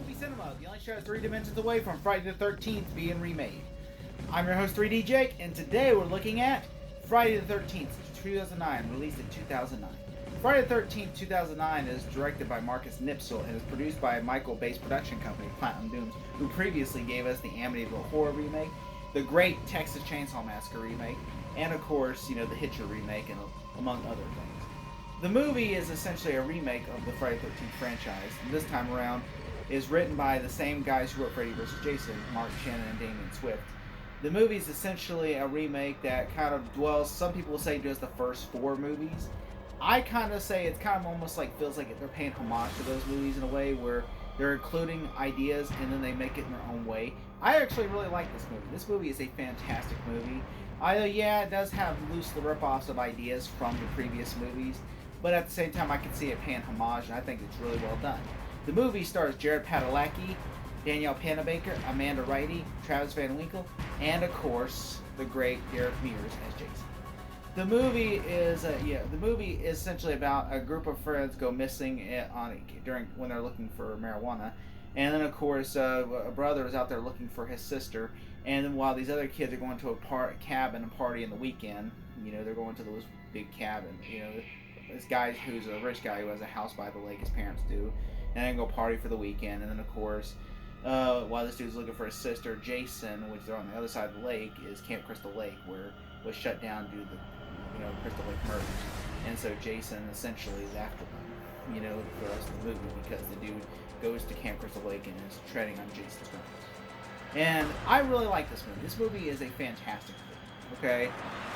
Movie Cinema, the only show 3 dimensions away from Friday the 13th being remade. I'm your host 3D Jake, and today we're looking at Friday the 13th, 2009, released in 2009. Friday the 13th, 2009 is directed by Marcus Nispel and is produced by Michael-based production company Platinum Dunes, who previously gave us the Amityville Horror remake, the great Texas Chainsaw Massacre remake, and of course, the Hitcher remake, and among other things. The movie is essentially a remake of the Friday the 13th franchise, and this time around is written by the same guys who wrote Freddy vs. Jason, Mark Shannon and Damien Swift. The movie is essentially a remake that kind of dwells, some people say just the first 4 movies. I kind of say it's kind of almost like, feels like they're paying homage to those movies in a way where they're including ideas and then they make it in their own way. I actually really like this movie. This movie is a fantastic movie. It does have loose rip-offs of ideas from the previous movies, but at the same time I can see it paying homage, and I think it's really well done. The movie stars Jared Padalecki, Danielle Panabaker, Amanda Wrighty, Travis Van Winkle, and of course the great Derek Mears as Jason. The movie is essentially about a group of friends go missing when they're looking for marijuana, and then of course a brother is out there looking for his sister, and then while these other kids are going to a cabin and party in the weekend, they're going to those big cabins. This guy who's a rich guy who has a house by the lake, his parents do, and then go party for the weekend, and then of course while this dude's looking for his sister, Jason, which they're on the other side of the lake, is Camp Crystal Lake, where it was shut down due to the Crystal Lake murders. And so Jason essentially is after them, for the rest of the movie, because the dude goes to Camp Crystal Lake and is treading on Jason's bones. And I really like this movie. This movie is a fantastic movie, okay?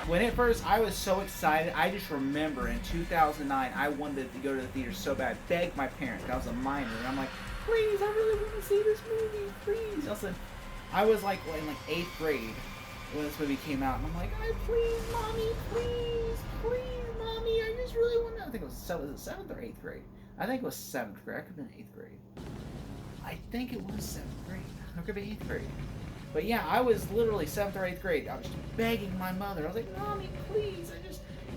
When it first, I was so excited. I just remember in 2009, I wanted to go to the theater so bad. I begged my parents. I was a minor, and I'm like, please, I really want to see this movie, please. I was like in 8th grade when this movie came out, and I'm like, please, mommy, please, mommy, I just really want to. I think it was 7th or 8th grade? I think it was 7th grade. I could have been 8th grade. I think it was 7th grade. It could be 8th grade. But yeah, I was literally 7th or 8th grade. I was just begging my mother. I was like, mommy, please,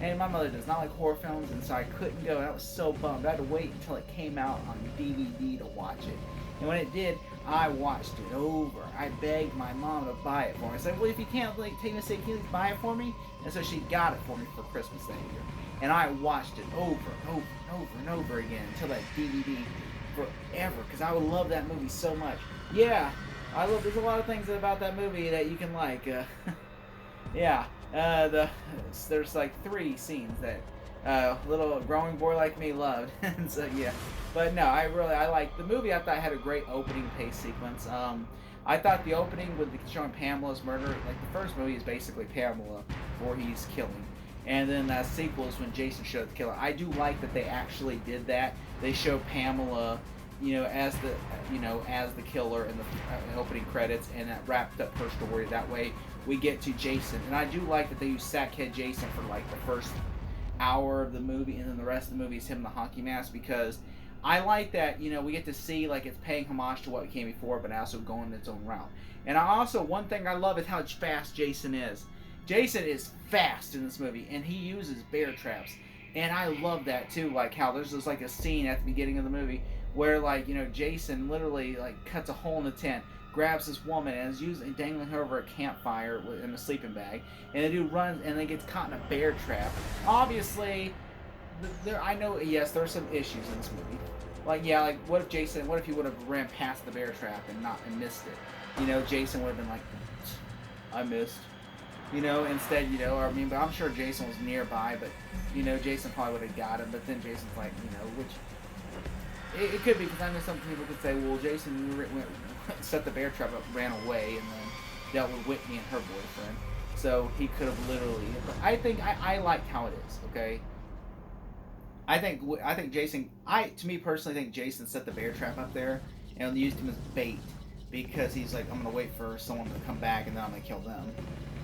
And my mother does not like horror films, and so I couldn't go, and I was so bummed. I had to wait until it came out on DVD to watch it. And when it did, I watched it over. I begged my mom to buy it for me. I said, well, if you can't take me to say, can you buy it for me? And so she got it for me for Christmas that year. And I watched it over and over and over and over again until that DVD forever, because I would love that movie so much. Yeah, there's a lot of things about that movie that you can like. There's 3 scenes that little growing boy like me loved, and so yeah. But no, I like the movie. I thought it had a great opening pace sequence. I thought the opening with showing Pamela's murder, the first movie is basically Pamela before he's killing, and then that sequel is when Jason showed the killer. I do like that they actually did that. They show Pamela, as the killer in the opening credits, and that wrapped up her story. That way we get to Jason, and I do like that they use Sackhead Jason for the first hour of the movie, and then the rest of the movie is him in the hockey mask, because I like that, we get to see it's paying homage to what came before, but also going its own route. And one thing I love is how fast Jason is. Jason is fast in this movie, and he uses bear traps, and I love that too. How there's just a scene at the beginning of the movie where Jason literally cuts a hole in the tent, grabs this woman, and is dangling her over a campfire in a sleeping bag, and the dude runs and then gets caught in a bear trap. Obviously, I know, yes, there are some issues in this movie. What if he would have ran past the bear trap and missed it? Jason would have been like, I missed. Instead, but I'm sure Jason was nearby, but, Jason probably would have got him, but then Jason's it could be, because I know some people could say, well, Jason set the bear trap up, ran away, and then dealt with Whitney and her boyfriend, so he could have literally, but I think, I like how it is, okay? I think Jason, to me personally, think Jason set the bear trap up there and used him as bait, because he's like, I'm going to wait for someone to come back and then I'm going to kill them.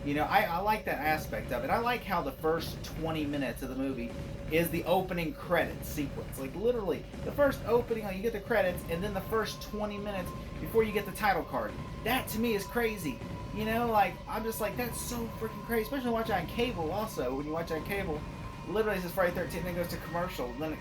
I like that aspect of it. I like how the first 20 minutes of the movie is the opening credits sequence. Literally, the first opening, you get the credits, and then the first 20 minutes before you get the title card. That to me is crazy. I'm just like, that's so freaking crazy. Especially watching on cable also. When you watch on cable, literally it says Friday 13th, then it goes to commercial, and then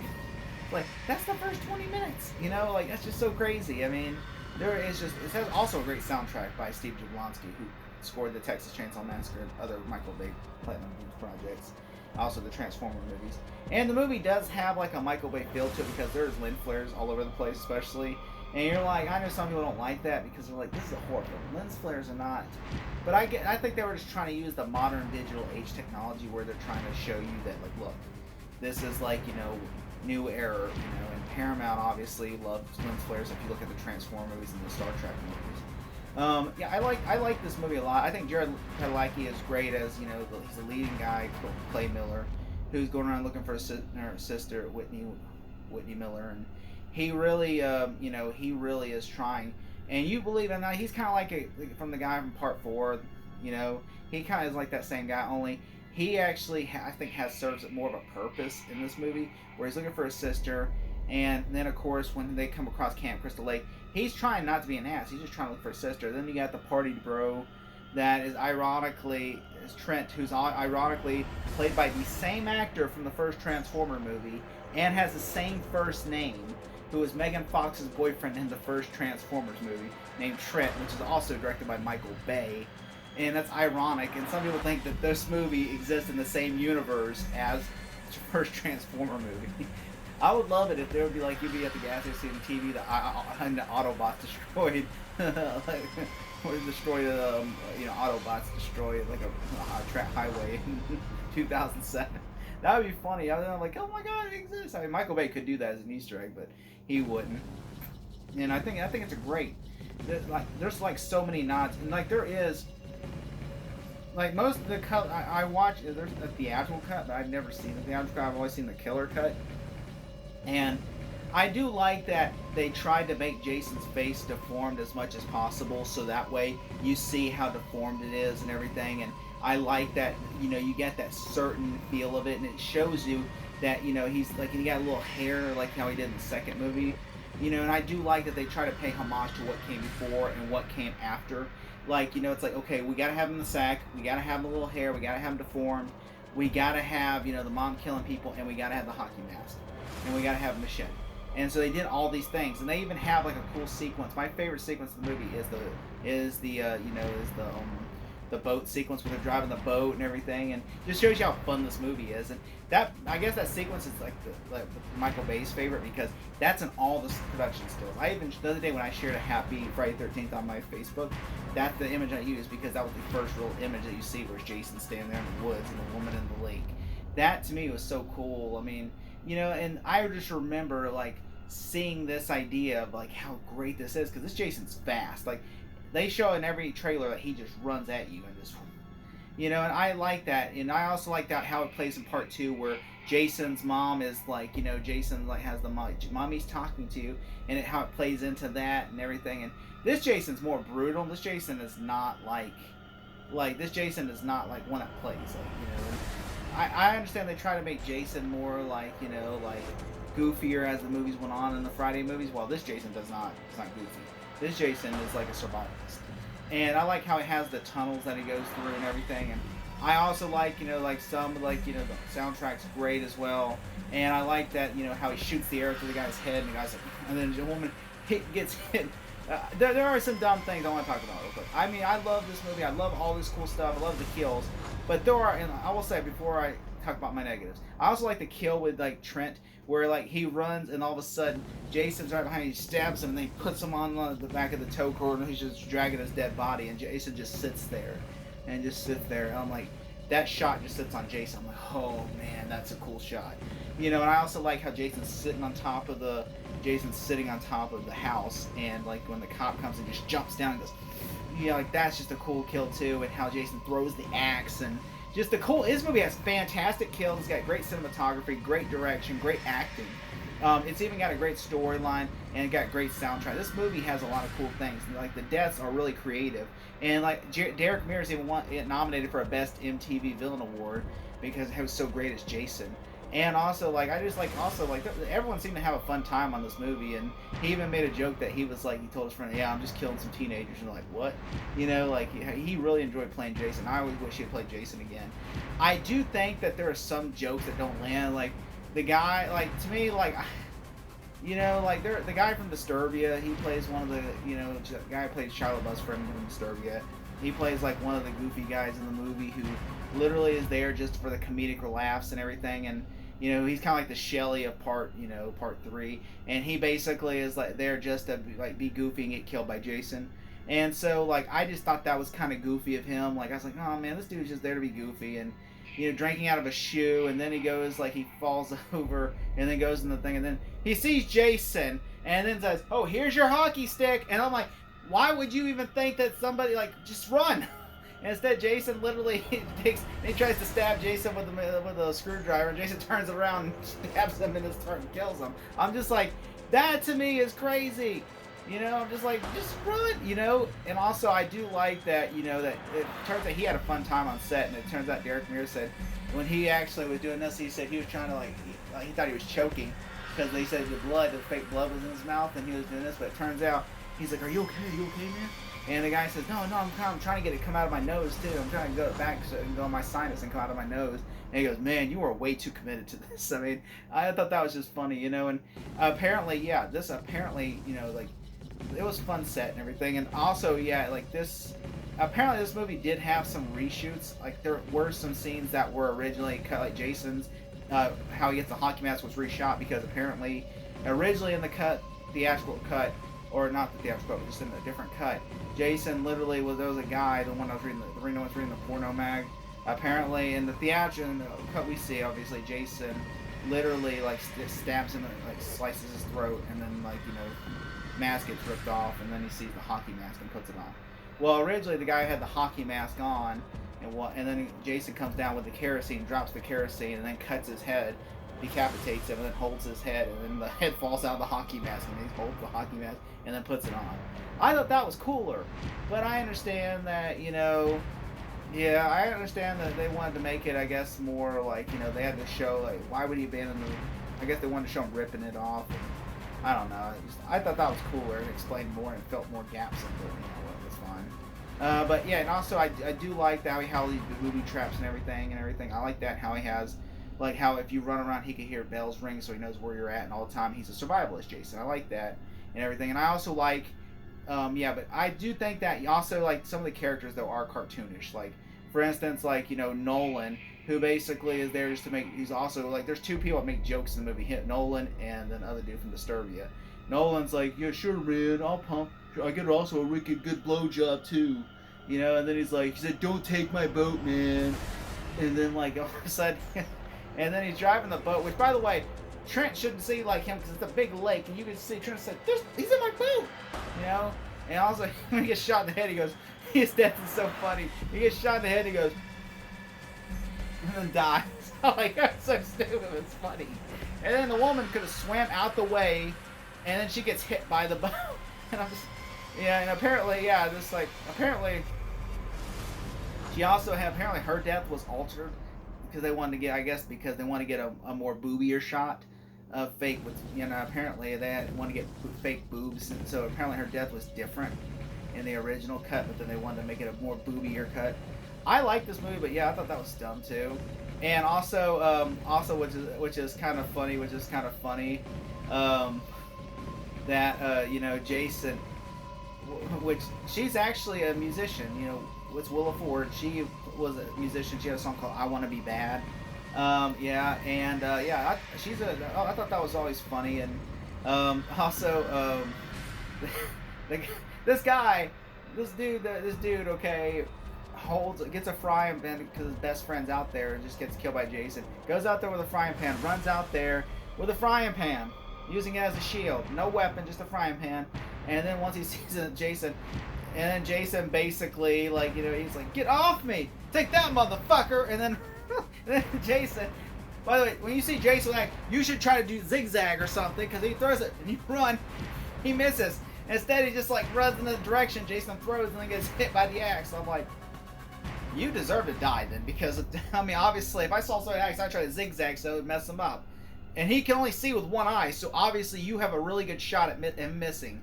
that's the first 20 minutes, that's just so crazy. I mean, There is just it has also a great soundtrack by Steve Jablonsky, who scored the Texas Chainsaw Massacre and other Michael Bay Platinum Dunes projects, also the Transformer movies. And the movie does have like a Michael Bay feel to it because there's lens flares all over the place, especially. And you're like, I know some people don't like that because they're like, this is a horror film. Lens flares are not. But I think they were just trying to use the modern digital age technology where they're trying to show you that, like, look, this is like, new era, and Paramount obviously loves lens flares if you look at the Transformers movies and the Star Trek movies. Yeah, I like this movie a lot. I think Jared Padalecki is great as, he's the leading guy, Clay Miller, who's going around looking for her sister, Whitney Miller, and he really, he really is trying. And you believe him now. He's kind of like from the guy from Part 4, he kind of is like that same guy, only he actually, I think, serves more of a purpose in this movie, where he's looking for his sister, and then, of course, when they come across Camp Crystal Lake, he's trying not to be an ass. He's just trying to look for his sister. Then you got the party bro that is Trent, who's ironically played by the same actor from the first Transformer movie, and has the same first name, who was Megan Fox's boyfriend in the first Transformers movie, named Trent, which is also directed by Michael Bay. And that's ironic, and some people think that this movie exists in the same universe as the first Transformer movie. I would love it if there would be like, you'd be at the gas station TV, the Autobots destroyed, like, or destroyed, Autobots destroyed like a track highway in 2007. That would be funny. I'm like, oh my god, it exists. I mean, Michael Bay could do that as an Easter egg, but he wouldn't. And I think it's a great. There's like so many nods, and like there is. Like most of the cut I watch, there's a theatrical cut, but I've never seen the theatrical cut. I've always seen the killer cut. And I do like that they tried to make Jason's face deformed as much as possible, so that way you see how deformed it is and everything. And I like that, you get that certain feel of it, and it shows you that, he's like, he got a little hair like how he did in the second movie. And I do like that they try to pay homage to what came before and what came after. Like, it's like, okay, we gotta have him in the sack, we gotta have the little hair, we gotta have him deformed, we gotta have, the mom killing people, and we gotta have the hockey mask, and we gotta have a machete. And so they did all these things, and they even have like a cool sequence. My favorite sequence of the movie is the boat sequence where they're driving the boat and everything, and just shows you how fun this movie is. And that, I guess that sequence is like the Michael Bay's favorite, because that's in all the production skills. I even, the other day when I shared a Happy Friday 13th on my Facebook, that's the image I used, because that was the first real image that you see where Jason standing there in the woods and the woman in the lake. That to me was so cool. I mean, and I just remember like seeing this idea of like how great this is, because this Jason's fast. Like, they show in every trailer that he just runs at you in this one. And I like that. And I also like that how it plays in part 2, where Jason's mom is like, Jason like has the mommy's talking to you, and how it plays into that and everything. And this Jason's more brutal. This Jason is not like this Jason is not like one that plays like, I understand they try to make Jason more like, like goofier as the movies went on in the Friday movies. Well, this Jason does not. It's not goofy. This Jason is like a survivalist. And I like how it has the tunnels that he goes through and everything. And I also like, like some, like, the soundtrack's great as well. And I like that, how he shoots the arrow through the guy's head, and the guy's like, and then the woman gets hit. There are some dumb things I want to talk about real quick. I mean, I love this movie. I love all this cool stuff. I love the kills. But there are, and I will say before I talk about my negatives, I also like the kill with like Trent, where like he runs and all of a sudden Jason's right behind him, he stabs him, and then he puts him on the back of the tow cord, and he's just dragging his dead body, and Jason just sits there. And I'm like, that shot just sits on Jason. I'm like, oh man, that's a cool shot. And I also like how Jason's sitting on top of the house, and like when the cop comes and just jumps down and goes, like that's just a cool kill too. And how Jason throws the axe, and just the cool. This movie has fantastic kills. It's got great cinematography, great direction, great acting. It's even got a great storyline, and it got great soundtrack. This movie has a lot of cool things. Like, the deaths are really creative, and like Derek Mears even nominated for a Best MTV Villain Award because he was so great as Jason. And also, like, everyone seemed to have a fun time on this movie, and he even made a joke that he was like, he told his friend, yeah, I'm just killing some teenagers, and they're like, what? Like, he really enjoyed playing Jason. I always wish he had played Jason again. I do think that there are some jokes that don't land, like, the guy, like, to me, like, You know, like the guy from Disturbia, he plays one of the, the guy who plays Shia LaBeouf's friend from Disturbia. He plays like one of the goofy guys in the movie who literally is there just for the comedic laughs and everything. And he's kind of like the Shelley of part 3, and he basically is like there just to like be goofy and get killed by Jason. And so like I just thought that was kind of goofy of him. Like I was like, oh man, this dude's just there to be goofy and drinking out of a shoe, and then he goes, like, he falls over, and then goes in the thing, and then he sees Jason, and then says, oh, here's your hockey stick, and I'm like, why would you even think that somebody, like, just run? And instead, Jason literally he tries to stab Jason with a screwdriver, and Jason turns around and stabs him in his throat and kills him. I'm just like, that to me is crazy. I'm just like, just run, And also, I do like that, that it turns out he had a fun time on set, and it turns out Derek Mears said when he actually was doing this, he said he was trying to, he thought he was choking because they said the fake blood was in his mouth, and he was doing this, but it turns out, he's like, are you okay, man? And the guy says, no, I'm trying to get it come out of my nose, too. I'm trying to go back so it can go in my sinus and come out of my nose. And he goes, man, you are way too committed to this. I mean, I thought that was just funny, and apparently, like, it was fun set and everything, and also apparently this movie did have some reshoots. Like there were some scenes that were originally cut, like Jason's how he gets the hockey mask was reshot because apparently originally in the theatrical cut, or not the theatrical cut, but just in a different cut, Jason literally there was a guy, the one I was reading, the one I was reading the porno mag. Apparently in the theatrical cut we see, obviously Jason literally like stabs him, like slices his throat, and then mask gets ripped off, and then he sees the hockey mask and puts it on. Well, originally the guy had the hockey mask on, and then Jason comes down with the kerosene, drops the kerosene, and then cuts his head, decapitates him, and then holds his head, and then the head falls out of the hockey mask, and he holds the hockey mask, and then puts it on. I thought that was cooler, but I understand that, I understand that they wanted to make it, I guess, more like, they had to show, like, why would he abandon I guess they wanted to show him ripping it off. I don't know. I thought that was cooler and explained more and felt more gaps in it. It was fine. But yeah, and also I do like how he booby traps and everything. I like that how he has, like how if you run around he can hear bells ring so he knows where you're at, and all the time he's a survivalist, Jason. I like that and everything. And I also like, but I do think that also like some of the characters though are cartoonish. Like for instance, like Nolan, who basically is there just to make, he's also, like, there's two people that make jokes in the movie, Nolan and then other dude from Disturbia. Nolan's like, yeah, sure, man, I'll pump, I get also a wicked good blowjob, too. And then he said, don't take my boat, man. And then, like, all of a sudden, and then he's driving the boat, which, by the way, Trent shouldn't see like him because it's a big lake, and you can see Trent said, he's in my boat, And also, when he gets shot in the head, he goes, his death is so funny. He gets shot in the head, he goes, and then dies. Like, that's so stupid, it's funny. And then the woman could have swam out the way, and then she gets hit by the boat. And I'm just, and apparently, apparently, she also had, apparently her death was altered, because they wanted to get, a more boobier shot of fake, with, apparently they wanted to get fake boobs, and so apparently her death was different in the original cut, but then they wanted to make it a more boobier cut. I like this movie, but I thought that was dumb too. And also, which is kind of funny, that Jason, which she's actually a musician. With Willa Ford, she was a musician. She had a song called "I Want to Be Bad." I thought that was always funny, and this dude, okay, gets a frying pan because his best friend's out there and just gets killed by Jason. Goes out there with a frying pan, runs out there with a frying pan, using it as a shield. No weapon, just a frying pan. And then once he sees Jason, and then Jason basically, he's like, get off me! Take that, motherfucker! And then Jason, by the way, when you see Jason, you should try to do zigzag or something, because he throws it and you run, he misses. Instead, he just runs in the direction Jason throws and then gets hit by the axe. So I'm like, you deserve to die then, because obviously, if I saw someone axe, I'd try to zigzag so it would mess him up. And he can only see with one eye, so obviously you have a really good shot at him missing.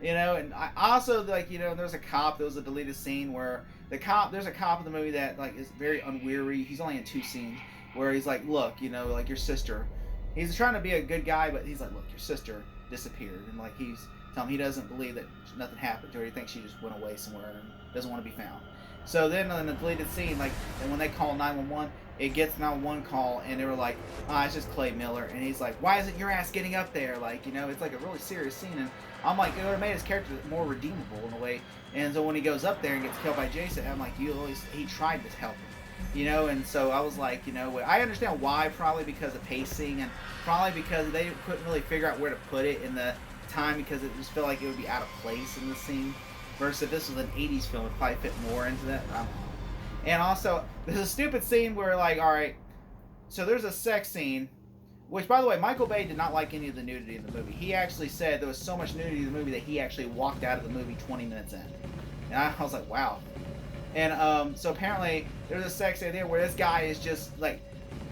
And I also, there's a cop, there was a deleted scene where there's a cop in the movie that, is very unweary. He's only in 2 scenes, where he's like, look, your sister, he's trying to be a good guy, but he's like, look, your sister disappeared, and like he's telling him he doesn't believe that nothing happened to her. He thinks she just went away somewhere and doesn't want to be found. So then in the deleted scene, like, and when they call 911, it gets 911 call, and they were like, it's just Clay Miller, and he's like, why isn't your ass getting up there? Like, you know, it's like a really serious scene, and I'm like, it would have made his character more redeemable in a way. And so when he goes up there and gets killed by Jason, I'm like, he tried to help him. You know, and so I was like, you know, I understand why, probably because of pacing, and probably because they couldn't really figure out where to put it in the time, because it just felt like it would be out of place in the scene. Versus if this was an 80s film, it would probably fit more into that. I don't know. And also, there's a stupid scene where, like, alright, so there's a sex scene, which, by the way, Michael Bay did not like any of the nudity in the movie. He actually said there was so much nudity in the movie that he actually walked out of the movie 20 minutes in. And I was like, wow. And so apparently there's a sex scene there where this guy is just like,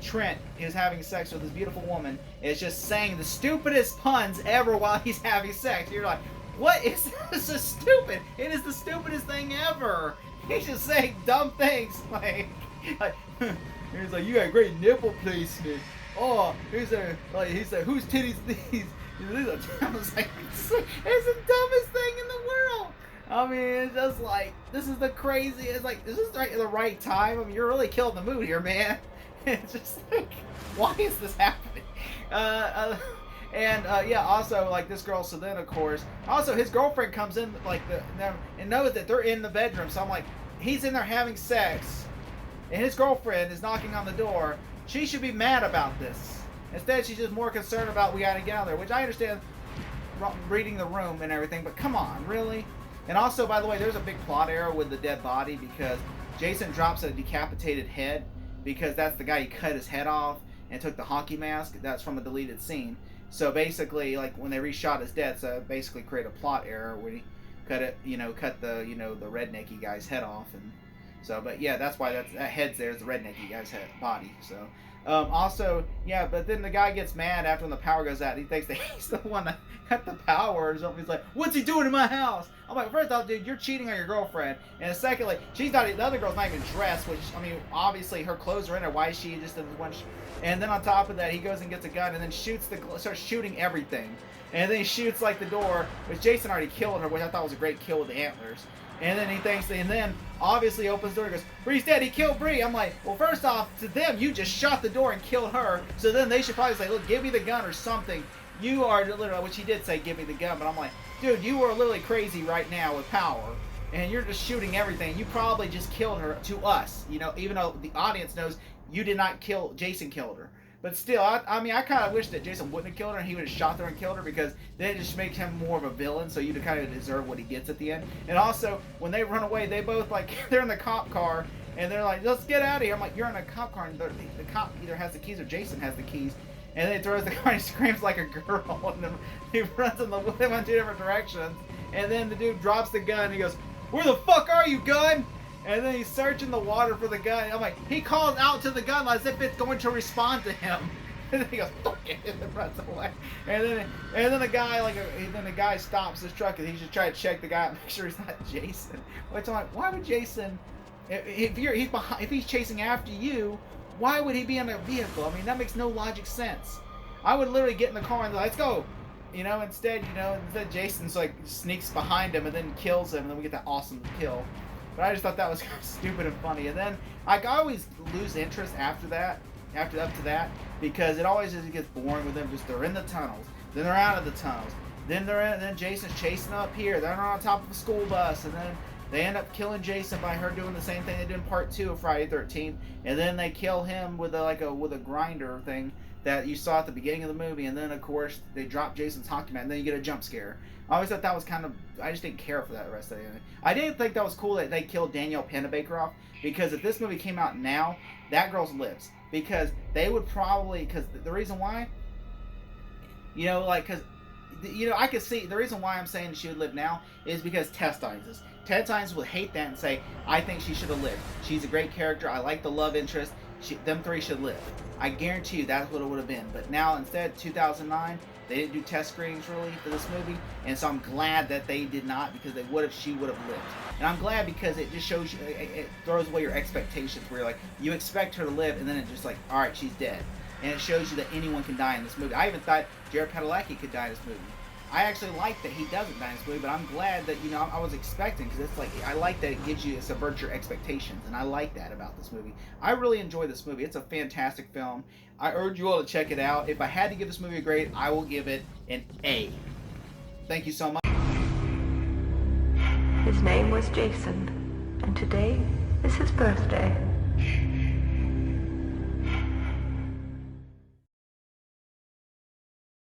Trent is having sex with this beautiful woman, is just saying the stupidest puns ever while he's having sex. You're like, what is this? Is stupid. It is the stupidest thing ever. He's just saying dumb things like he's like, you got great nipple placement. Oh, he said, whose titties these? I was like, it's the dumbest thing in the world. I mean, it's just like, this is the craziest. Like, this is the right time. I mean, you're really killing the mood here, man. It's just like, why is this happening? Yeah, also, like, this girl, so then, of course, also, his girlfriend comes in, like, and knows that they're in the bedroom, so I'm like, he's in there having sex, and his girlfriend is knocking on the door. She should be mad about this. Instead, she's just more concerned about we gotta get out of there, which I understand reading the room and everything, but come on, really? And also, by the way, there's a big plot error with the dead body, because Jason drops a decapitated head, because that's the guy he cut his head off and took the hockey mask. That's from a deleted scene. So basically, like, when they reshot his death, so basically create a plot error where he cut the the rednecky guy's head off, and so, but yeah, that's why that head's there, is the rednecky guy's body. So also, yeah, but then the guy gets mad after when the power goes out. He thinks that he's the one that cut the power or something. He's like, what's he doing in my house? I'm like, first off, dude, you're cheating on your girlfriend, and secondly, the other girl's not even dressed, which, I mean, obviously her clothes are in her. Why is she just in one? And then on top of that, he goes and gets a gun and then starts shooting everything, and then he shoots like the door, which Jason already killed her, which I thought was a great kill with the antlers. And then he thinks, and then obviously opens the door and goes, Bree's dead, he killed Bree. I'm like, well, first off, to them, you just shot the door and killed her, so then they should probably say, look, give me the gun or something. You are literally, which he did say, give me the gun, but I'm like, dude, you are literally crazy right now with power, and you're just shooting everything. You probably just killed her to us, you know, even though the audience knows you did not kill, Jason killed her. But still, I mean, I kind of wish that Jason wouldn't have killed her and he would have shot her and killed her, because then it just makes him more of a villain, so you'd kind of deserve what he gets at the end. And also, when they run away, they both, like, they're in the cop car, and they're like, let's get out of here. I'm like, you're in a cop car, and the cop either has the keys or Jason has the keys. And then he throws the car and he screams like a girl, and then he runs in the they went 2 different directions. And then the dude drops the gun and he goes, where the fuck are you, gun? And then he's searching the water for the gun. I'm like, he calls out to the gun as if it's going to respond to him. And then he goes, fuck it, and then runs away. And then the guy stops his truck, and he's just trying to check the guy out, make sure he's not Jason. Which I'm like, why would Jason, if he's chasing after you, why would he be in a vehicle? I mean, that makes no logic sense. I would literally get in the car and be like, let's go. Instead Jason's like sneaks behind him and then kills him, and then we get that awesome kill. But I just thought that was kind of stupid and funny. And then I always lose interest after up to that, because it always just gets boring with them. Just they're in the tunnels, then they're out of the tunnels, then Jason's chasing up here, they're on top of a school bus, and then they end up killing Jason by her doing the same thing they did in part 2 of Friday the 13th, and then they kill him with a grinder thing that you saw at the beginning of the movie, and then of course they drop Jason's hockey mat, and then you get a jump scare. I always thought that was kind of, I just didn't care for that rest of it. I didn't think that was cool that they killed Danielle Pennebaker off, because if this movie came out now, that girl's lives, because they would probably, because the reason why, I could see the reason why I'm saying she would live now is because Tess Tynes. Ted Tynes would hate that and say, I think she should have lived. She's a great character. I like the love interest. Them 3 should live. I guarantee you that's what it would have been. But now, instead, 2009, they didn't do test screenings really for this movie. And so I'm glad that they did not, because she would have lived. And I'm glad because it just shows you, it throws away your expectations where you're like, you expect her to live, and then it's just like, alright, she's dead. and it shows you that anyone can die in this movie. I even thought Jared Padalecki could die in this movie. I actually like that he doesn't die in this movie, but I'm glad that, I was expecting, because it's like, I like that it gives you, it subverts your expectations, and I like that about this movie. I really enjoy this movie. It's a fantastic film. I urge you all to check it out. If I had to give this movie a grade, I will give it an A. Thank you so much. His name was Jason, and today is his birthday.